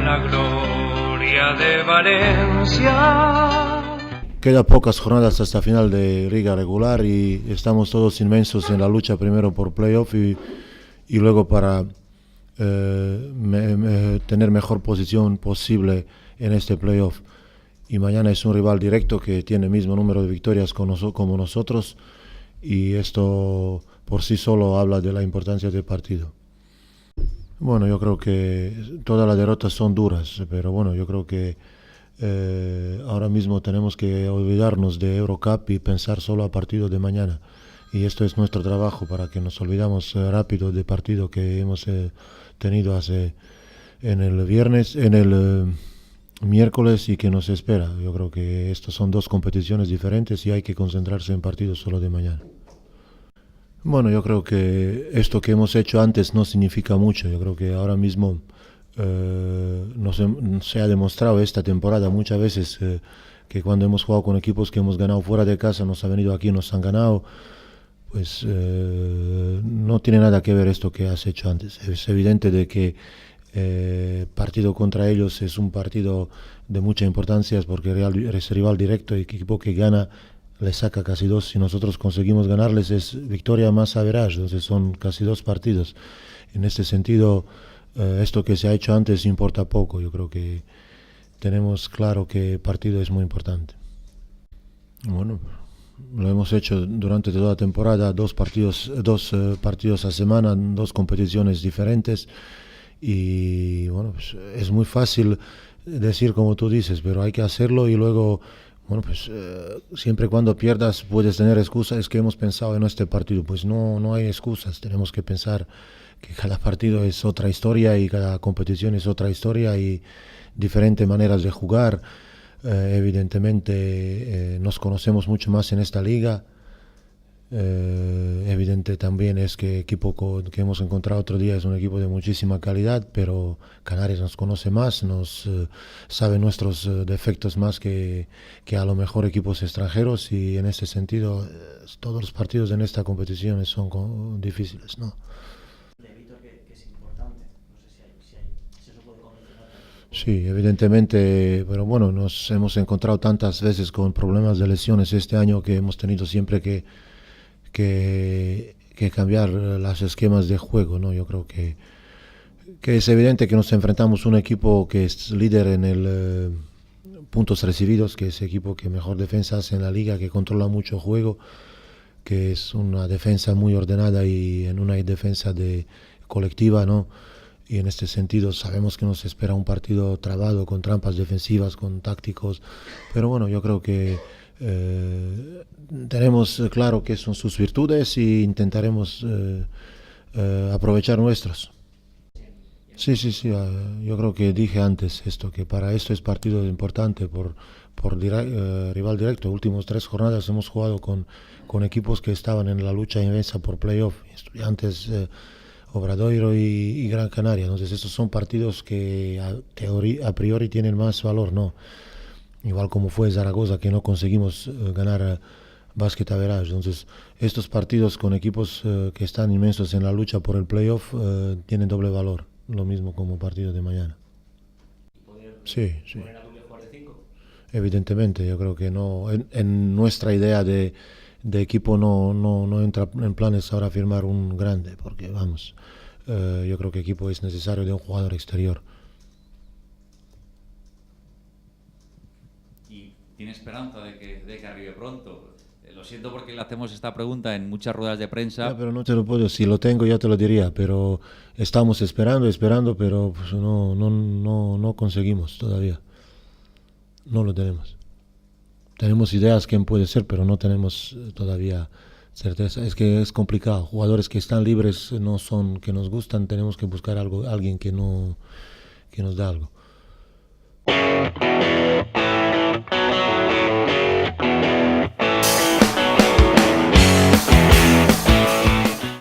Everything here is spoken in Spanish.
la gloria de Valencia. Queda pocas jornadas hasta final de liga regular y estamos todos inmensos en la lucha primero por playoff y luego para tener mejor posición posible en este playoff. Y mañana es un rival directo que tiene el mismo número de victorias como nosotros y esto por sí solo habla de la importancia del partido. Bueno, yo creo que todas las derrotas son duras, pero bueno, yo creo que ahora mismo tenemos que olvidarnos de Eurocup y pensar solo a partido de mañana. Y esto es nuestro trabajo para que nos olvidamos rápido del partido que hemos tenido en el viernes, en el miércoles y que nos espera. Yo creo que estas son dos competiciones diferentes y hay que concentrarse en partidos solo de mañana. Bueno, yo creo que esto que hemos hecho antes no significa mucho. Yo creo que ahora mismo se ha demostrado esta temporada muchas veces que cuando hemos jugado con equipos que hemos ganado fuera de casa, nos ha venido aquí, nos han ganado. Pues no tiene nada que ver esto que has hecho antes. Es evidente de que partido contra ellos es un partido de mucha importancia porque es rival directo y el equipo que gana le saca casi dos. Si nosotros conseguimos ganarles es victoria más average, entonces son casi dos partidos. En este sentido, esto que se ha hecho antes importa poco. Yo creo que tenemos claro que el partido es muy importante. Bueno, lo hemos hecho durante toda la temporada, dos partidos a semana, dos competiciones diferentes. Y bueno, pues es muy fácil decir como tú dices, pero hay que hacerlo y luego, bueno, pues siempre cuando pierdas puedes tener excusas, es que hemos pensado en este partido, pues no hay excusas, tenemos que pensar que cada partido es otra historia y cada competición es otra historia y diferentes maneras de jugar. Evidentemente nos conocemos mucho más en esta liga. Evidente también es que el equipo que hemos encontrado otro día es un equipo de muchísima calidad, pero Canarias nos conoce más, nos sabe nuestros defectos más que a lo mejor equipos extranjeros y en ese sentido todos los partidos en esta competición son difíciles, ¿no? Que es importante, no sé si eso puede condicionar. Sí, evidentemente, pero bueno, nos hemos encontrado tantas veces con problemas de lesiones este año que hemos tenido siempre que cambiar los esquemas de juego, ¿no? Yo creo que es evidente que nos enfrentamos a un equipo que es líder en el puntos recibidos, que es el equipo que mejor defensa hace en la liga, que controla mucho juego, que es una defensa muy ordenada y en una defensa colectiva, ¿no? Y en este sentido sabemos que nos espera un partido trabado, con trampas defensivas, con tácticos, pero bueno, yo creo que tenemos claro qué son sus virtudes y intentaremos aprovechar nuestros. Sí, yo creo que dije antes esto, que para esto es partido importante por rival directo. Últimas 3 jornadas hemos jugado con equipos que estaban en la lucha inmensa por playoff, Estudiantes, Obradoiro y Gran Canaria. Entonces estos son partidos que a priori tienen más valor, ¿no? Igual como fue Zaragoza, que no conseguimos ganar Basket Average. Entonces, estos partidos con equipos que están inmensos en la lucha por el playoff tienen doble valor, lo mismo como partido de mañana. Sí. ¿Poner a Tulio jugar de 5? Evidentemente, yo creo que no. En nuestra idea de equipo no entra en planes ahora firmar un grande, porque vamos, yo creo que equipo es necesario de un jugador exterior. ¿Tiene esperanza de que arribe pronto? Lo siento porque le hacemos esta pregunta en muchas ruedas de prensa. Ya, pero no te lo puedo, si lo tengo ya te lo diría, pero estamos esperando, pero pues no conseguimos todavía. No lo tenemos. Tenemos ideas quién puede ser, pero no tenemos todavía certeza. Es que es complicado. Jugadores que están libres no son que nos gustan, tenemos que buscar alguien que nos da algo.